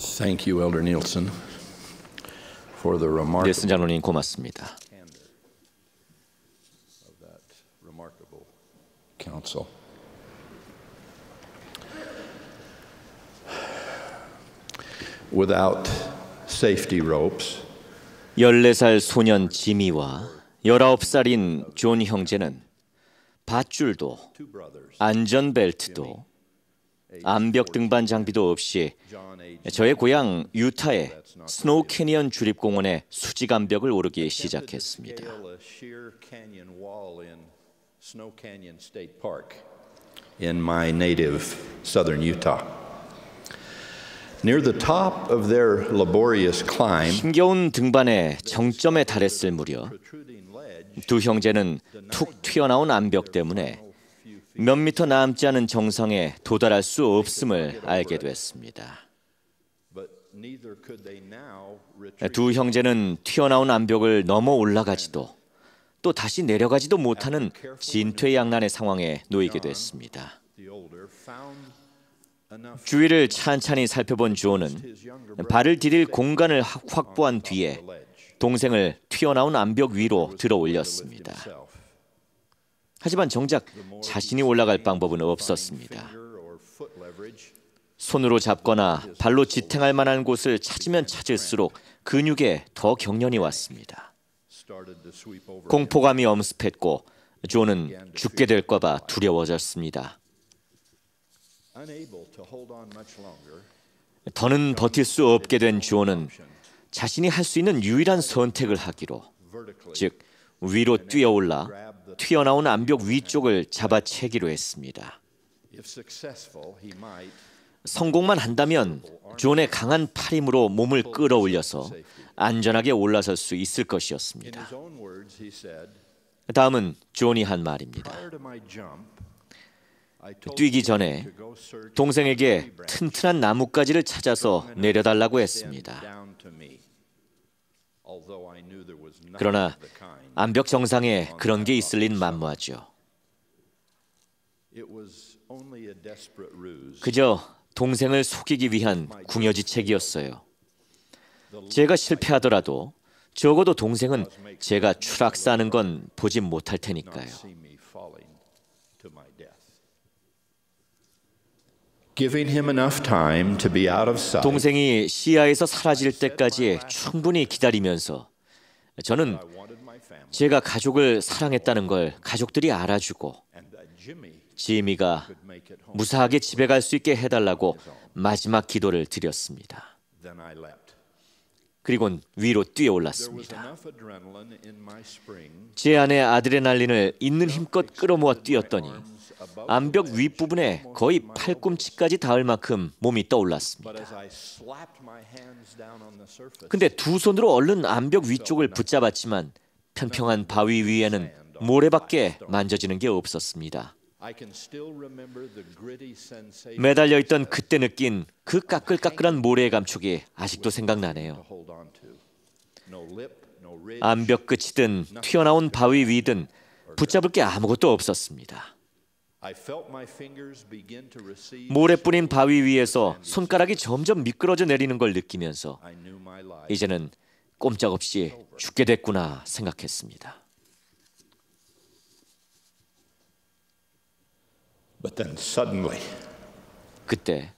Thank you, Elder Nielsen, for the remarkable 닐슨 장로님 고맙습니다. candor of that remarkable counsel. Without safety ropes, 14살 소년 지미와 19살인 존 형제는 밧줄도 two brothers, 안전벨트도 암벽 등반 장비도 없이 John H. 저의 고향 유타의 스노우 캐니언 주립공원의 수직 암벽을 오르기 시작했습니다. Scale a sheer canyon wall in Snow Canyon State Park in my native southern Utah. Near the top of their laborious climb, 힘겨운 등반의 정점에 달했을 무렵 protruding ledge, 두 형제는 툭 튀어나온 암벽 때문에 몇 미터 남지 않은 정상에 도달할 수 없음을 알게 됐습니다. but neither could they now retreat. 두 형제는 튀어나온 암벽을 넘어 올라가지도 또 다시 내려가지도 못하는 진퇴양난의 상황에 놓이게 됐습니다. The older found enough 주위를 찬찬히 살펴본 존은 his younger brother 발을 디딜 공간을 확보한 뒤에 the ledge 동생을 튀어나온 암벽 위로 들어 올렸습니다. himself. 하지만 정작 자신이 올라갈 방법은 없었습니다. Finger or foot leverage, 손으로 잡거나 발로 지탱할 만한 곳을 찾으면 찾을수록 근육에 더 경련이 왔습니다. started to sweep over. 공포감이 엄습했고 존은 죽게 될까 봐 두려워졌습니다. Unable to hold on much longer, 더는 버틸 수 없게 된 존은 자신이 할 수 있는 유일한 선택을 하기로, vertically 즉 위로 뛰어올라 튀어나온 암벽 위쪽을 잡아채기로 했습니다. if successful, he might 성공만 한다면 존의 강한 팔 힘으로 몸을 끌어올려서 안전하게 올라설 수 있을 in 것이었습니다. his own words he said, 다음은 존이 한 말입니다. prior to my jump, I told 뛰기 전에 to go search 동생에게 튼튼한 나뭇가지를 찾아서 내려달라고 했습니다. down to me. Although I knew there was nothing 그러나 of the kind. 암벽 정상에 그런 게 있을 린 만무하죠. It was only a desperate ruse. 그저 동생을 속이기 위한 궁여지책이었어요. 제가 실패하더라도 적어도 동생은 제가 추락사는 건 보지 못할 테니까요. See me falling to my death. Giving him enough time to be out of sight. 동생이 시야에서 사라질 때까지 충분히 기다리면서 저는 I wanted my family 제가 가족을 사랑했다는 걸 가족들이 알아주고 and that Jimmy 지미가 could make it home. 무사하게 집에 갈 수 있게 해달라고 마지막 기도를 드렸습니다. Then I leapt. 그리곤 위로 There was 뛰어올랐습니다. enough adrenaline in my spring. 제 안에 아드레날린을 있는 힘껏 끌어모아 뛰었더니 암벽 윗부분에 거의 팔꿈치까지 닿을 만큼 몸이 But 떠올랐습니다. as I slapped my hands down on the surface, 근데 두 손으로 얼른 암벽 위쪽을 붙잡았지만 평평한 바위 위에는 모래밖에 만져지는 게 없었습니다. I can still remember the gritty sensation 매달려 있던 그때 느낀 그 까끌까끌한 모래의 감촉이 아직도 생각나네요. to hold on to. No lip, no ridge. 암벽 끝이든 튀어나온 바위 위든 붙잡을 게 아무것도 없었습니다. I felt my fingers begin to recede. 모래 뿌린 바위 위에서 손가락이 점점 미끄러져 내리는 걸 느끼면서 I knew my life. 이제는 꼼짝없이 죽게 됐구나 생각했습니다. But then suddenly, 그때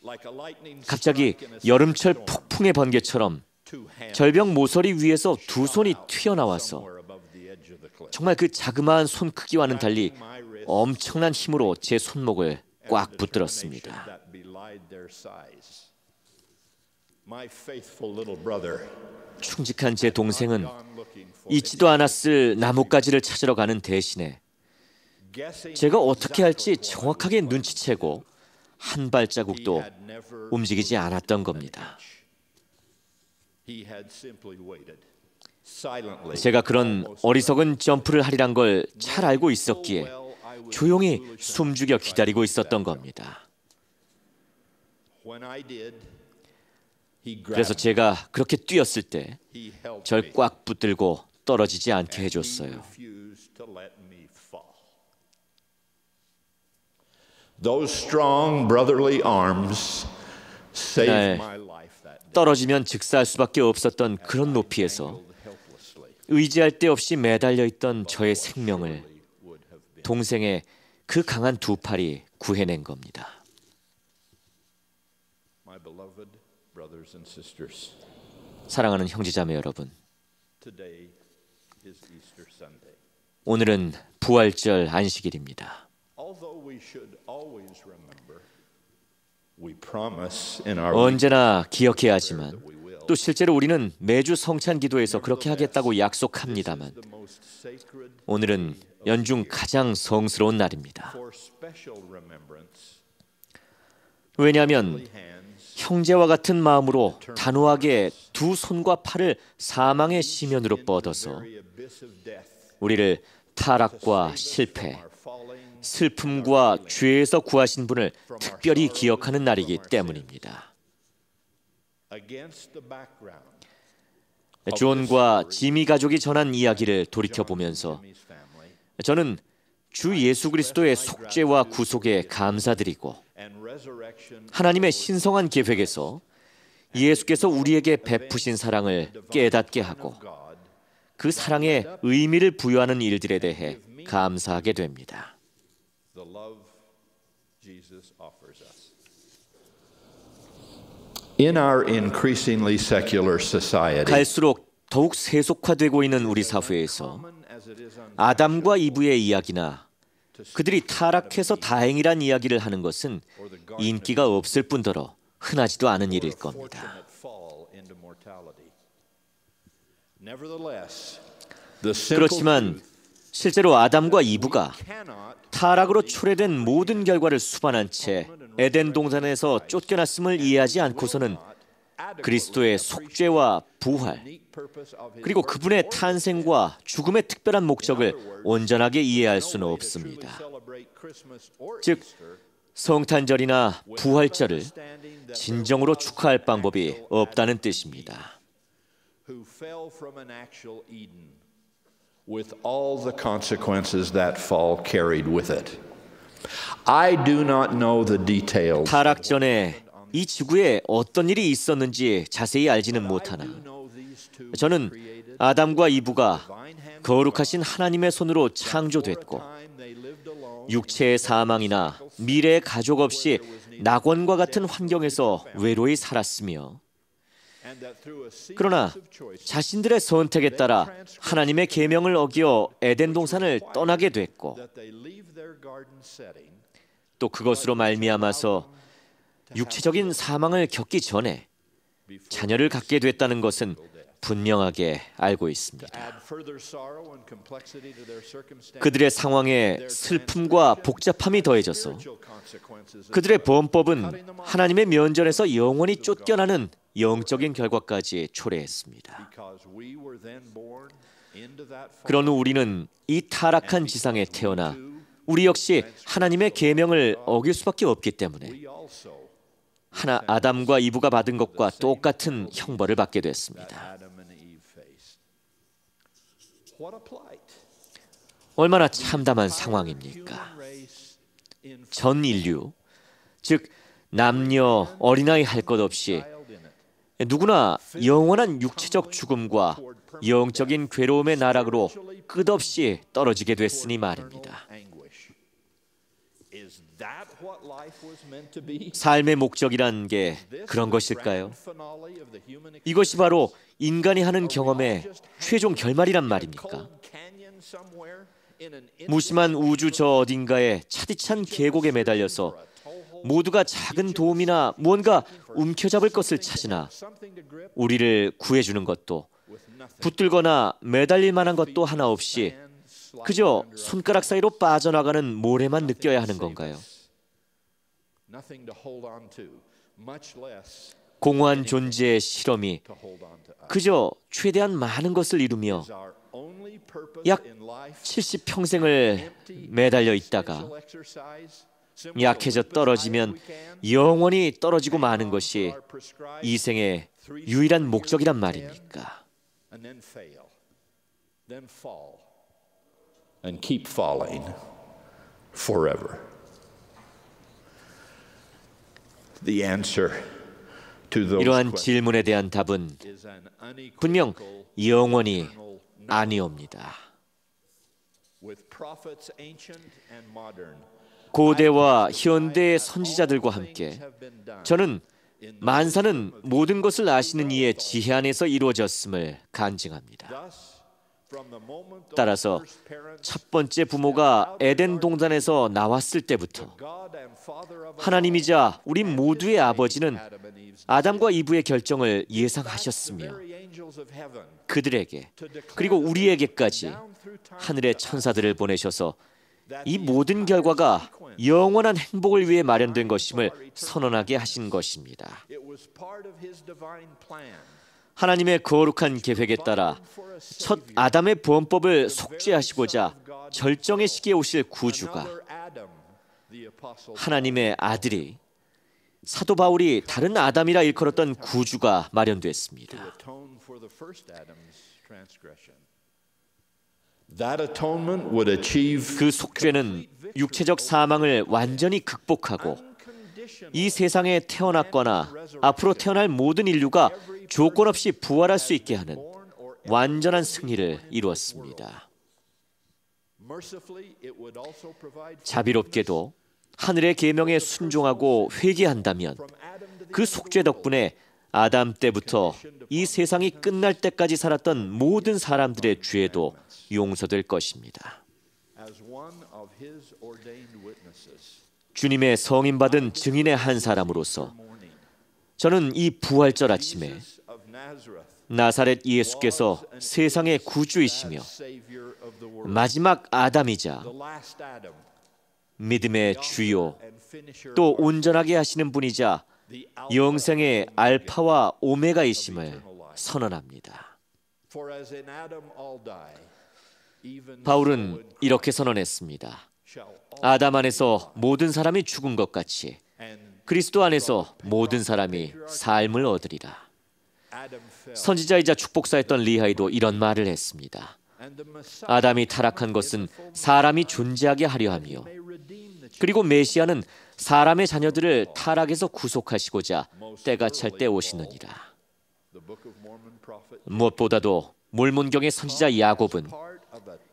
like a lightning 갑자기 struck in a 여름철 storm, 폭풍의 번개처럼 two hands 절벽 모서리 위에서 두 손이 튀어나와서 somewhere above the edge of the cliff. 정말 그 자그마한 손 크기와는 달리 My wrist 엄청난 힘으로 제 손목을 꽉 determination 붙들었습니다. that belied their size. My faithful little brother, 충직한 제 동생은 gone looking for 잊지도 않았을 나뭇가지를 찾으러 가는 대신에 guessing 제가 어떻게 할지 정확하게 눈치채고 한 발자국도 had never 움직이지 않았던 겁니다. he had simply waited silently. 제가 그런 어리석은 점프를 하리란 걸 잘 알고 있었기에 조용히 숨죽여 기다리고 있었던 겁니다. When I did, he 그래서 grabbed 제가 그렇게 뛰었을 때 he held 절 me. 꽉 붙들고 떨어지지 않게 He 해줬어요. refused to let me fall. Those strong brotherly arms saved 네. my life. 떨어지면 즉사할 수밖에 없었던 그런 높이에서 의지할 데 없이 매달려 있던 저의 생명을 동생의 그 강한 두 팔이 구해낸 겁니다. 사랑하는 형제자매 여러분, 오늘은 부활절 안식일입니다. 언제나 기억해야 하지만 또 실제로 우리는 매주 성찬 기도에서 그렇게 하겠다고 약속합니다만 오늘은 연중 가장 성스러운 날입니다. 왜냐하면 형제와 같은 마음으로 단호하게 두 손과 팔을 사망의 심연으로 뻗어서 우리를 타락과 실패, 슬픔과 죄에서 구하신 분을 특별히 기억하는 날이기 때문입니다. 존과 지미 가족이 전한 이야기를 돌이켜보면서 저는 주 예수 그리스도의 속죄와 구속에 감사드리고 하나님의 신성한 계획에서 예수께서 우리에게 베푸신 사랑을 깨닫게 하고 그 사랑에 의미를 부여하는 일들에 대해 감사하게 됩니다. In our increasingly secular society, 갈수록 더욱 세속화되고 있는 우리 사회에서 아담과 이브의 이야기나 그들이 타락해서 다행이란 이야기를 하는 것은 인기가 없을 뿐더러 흔하지도 않은 일일 겁니다. 그렇지만 실제로 아담과 이브가 타락으로 초래된 모든 결과를 수반한 채 에덴 동산에서 쫓겨났음을 이해하지 않고서는 그리스도의 속죄와 부활, 그리고 그분의 탄생과 죽음의 특별한 목적을 온전하게 이해할 수는 없습니다. 즉, 성탄절이나 부활절을 진정으로 축하할 방법이 없다는 뜻입니다. With all the consequences that fall carried with it. I do not know the details. 타락 전에 이 지구에 어떤 일이 있었는지 자세히 알지는 못하나 저는 아담과 이브가 거룩하신 하나님의 손으로 창조됐고 육체의 사망이나 미래의 가족 없이 낙원과 같은 환경에서 외로이 살았으며 그러나 자신들의 선택에 따라 하나님의 계명을 어겨 에덴 동산을 떠나게 됐고 또 그것으로 말미암아서 육체적인 사망을 겪기 전에 자녀를 갖게 됐다는 것은 분명하게 알고 있습니다. 그들의 상황에 슬픔과 복잡함이 더해져서 그들의 범법은 하나님의 면전에서 영원히 쫓겨나는 영적인 결과까지 초래했습니다. 그런 후 우리는 이 타락한 지상에 태어나 우리 역시 하나님의 계명을 어길 수밖에 없기 때문에 아담과 이브가 받은 것과 똑같은 형벌을 받게 됐습니다. 얼마나 참담한 상황입니까? 전 인류, 즉 남녀, 어린아이 할 것 없이 누구나 영원한 육체적 죽음과 영적인 괴로움의 나락으로 끝없이 떨어지게 됐으니 말입니다. 삶의 목적이란 게 그런 것일까요? 이것이 바로 인간이 하는 경험의 최종 결말이란 말입니까? 무심한 우주 저 어딘가에 차디찬 계곡에 매달려서 모두가 작은 도움이나 무언가 움켜잡을 것을 찾으나 우리를 구해주는 것도 붙들거나 매달릴 만한 것도 하나 없이 그저 손가락 사이로 빠져나가는 모래만 느껴야 하는 건가요? 공허한 존재의 실험이 그저 최대한 많은 것을 이루며 약 70평생을 매달려 있다가 약해져 떨어지면 영원히 떨어지고 마는 것이 이 생의 유일한 목적이란 말입니까? And keep falling forever. The answer to those 이러한 questions 질문에 대한 답은 is an 분명 unequivocal 영원히 eternal no. 아니옵니다. With prophets ancient and modern, 고대와 현대의 선지자들과 함께 저는 만사는 모든 것을 아시는 이의 지혜 안에서 이루어졌음을 간증합니다. 따라서 첫 번째 부모가 에덴 동산에서 나왔을 때부터 하나님이자 우리 모두의 아버지는 아담과 이브의 결정을 예상하셨으며 그들에게 그리고 우리에게까지 하늘의 천사들을 보내셔서 이 모든 결과가 영원한 행복을 위해 마련된 것임을 선언하게 하신 것입니다. 하나님의 거룩한 계획에 따라 첫 아담의 범법을 속죄하시고자 절정의 시기에 오실 구주가 하나님의 아들이 사도 바울이 다른 아담이라 일컬었던 구주가 마련됐습니다. 그 속죄는 육체적 사망을 완전히 극복하고 이 세상에 태어났거나 앞으로 태어날 모든 인류가 조건 없이 부활할 수 있게 하는 완전한 승리를 이루었습니다. 자비롭게도 하늘의 계명에 순종하고 회개한다면 그 속죄 덕분에 아담 때부터 이 세상이 끝날 때까지 살았던 모든 사람들의 죄도 용서될 것입니다. 주님의 성인받은 증인의 한 사람으로서 저는 이 부활절 아침에 나사렛 예수께서 세상의 구주이시며 마지막 아담이자 믿음의 주요 또 온전하게 하시는 분이자 영생의 알파와 오메가이심을 선언합니다. 바울은 이렇게 선언했습니다. 아담 안에서 모든 사람이 죽은 것 같이 그리스도 안에서 모든 사람이 삶을 얻으리라. 선지자이자 축복사였던 리하이도 이런 말을 했습니다. 아담이 타락한 것은 사람이 존재하게 하려 하며 그리고 메시아는 사람의 자녀들을 타락에서 구속하시고자 때가 찰 때 오시느니라. 무엇보다도 몰몬경의 선지자 야곱은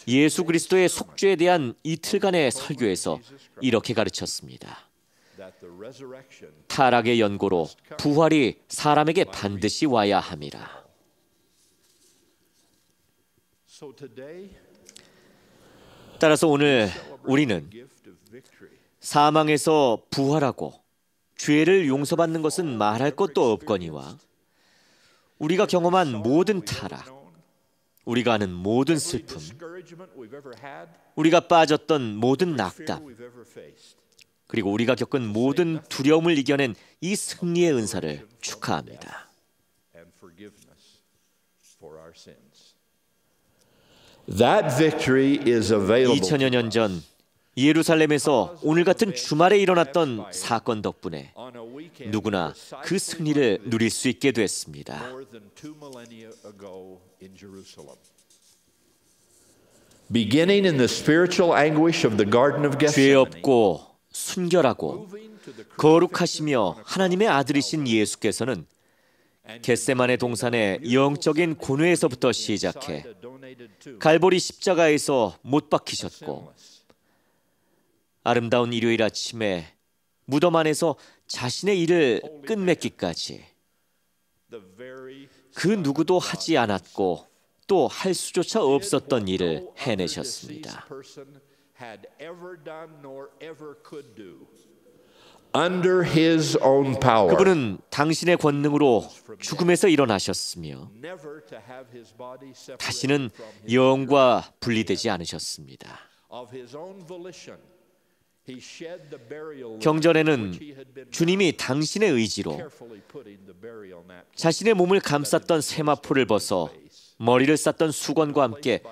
예수 그리스도의 속죄에 대한 이틀간의 설교에서 이렇게 가르쳤습니다. 타락의 연고로 부활이 사람에게 반드시 와야 함이라. 따라서 오늘 우리는 사망에서 부활하고 죄를 용서받는 것은 말할 것도 없거니와 우리가 경험한 모든 타락, 우리가 아는 모든 슬픔, 우리가 빠졌던 모든 낙담, 그리고 우리가 겪은 모든 두려움을 이겨낸 이 승리의 은사를 축하합니다. 2000여 년 전 예루살렘에서 오늘 같은 주말에 일어났던 사건 덕분에 누구나 그 승리를 누릴 수 있게 됐습니다. 죄 없고 순결하고 거룩하시며 하나님의 아들이신 예수께서는 겟세마네 동산의 영적인 고뇌에서부터 시작해 갈보리 십자가에서 못 박히셨고 아름다운 일요일 아침에 무덤 안에서 자신의 일을 끝맺기까지 그 누구도 하지 않았고 또 할 수조차 없었던 일을 해내셨습니다. 그분은 당신의 권능으로 죽음에서 일어나셨으며 다시는 영과 분리되지 않으셨습니다. 경전에는 주님이 당신의 의지로 자신의 몸을 감쌌던 세마포를 벗어 머리를 쌌던 수건과 함께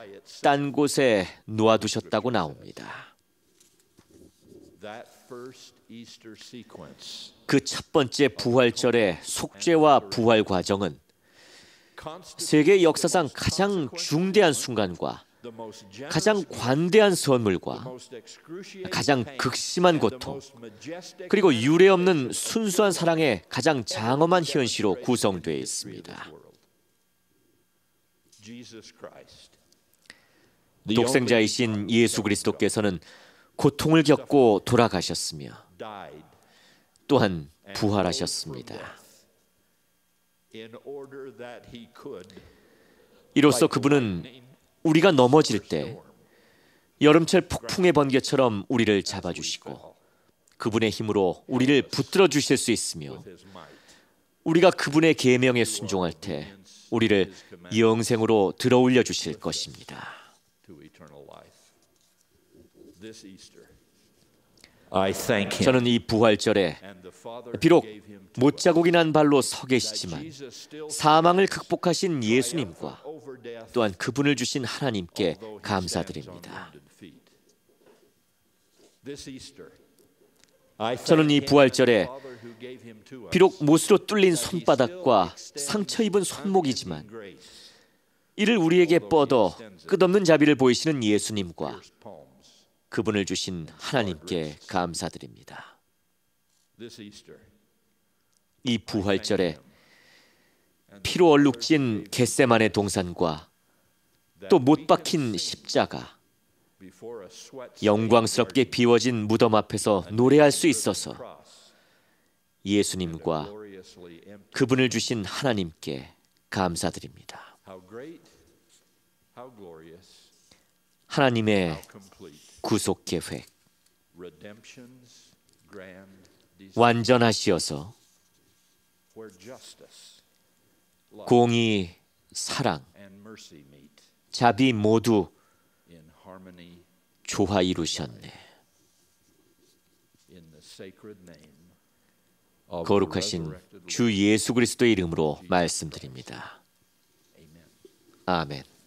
딴 곳에 놓아두셨다고 나옵니다. 그 첫 번째 부활절의 속죄와 부활 과정은 세계 역사상 가장 중대한 순간과 가장 관대한 선물과 가장 극심한 고통, 그리고 유례 없는 순수한 사랑의 가장 장엄한 현실로 구성되어 있습니다. 독생자이신 예수 그리스도께서는 고통을 겪고 돌아가셨으며 또한 부활하셨습니다. 이로써 그분은 우리가 넘어질 때 여름철 폭풍의 번개처럼 우리를 잡아주시고 그분의 힘으로 우리를 붙들어 주실 수 있으며 우리가 그분의 계명에 순종할 때 우리를 영생으로 들어올려 주실 것입니다. 저는 이 부활절에 비록 못자국이 난 발로 서 계시지만 사망을 극복하신 예수님과 또한 그분을 주신 하나님께 감사드립니다. 저는 이 부활절에 비록 못으로 뚫린 손바닥과 상처 입은 손목이지만 이를 우리에게 뻗어 끝없는 자비를 보이시는 예수님과 그분을 주신 하나님께 감사드립니다. 이 부활절에 피로 얼룩진 겟세마네 동산과 또 못 박힌 십자가, 영광스럽게 비워진 무덤 앞에서 노래할 수 있어서 예수님과 그분을 주신 하나님께 감사드립니다. 하나님의 구속 계획, 완전하시어서 공의, 사랑, 자비 모두 조화 이루셨네. 거룩하신 주 예수 그리스도의 이름으로 말씀드립니다. 아멘.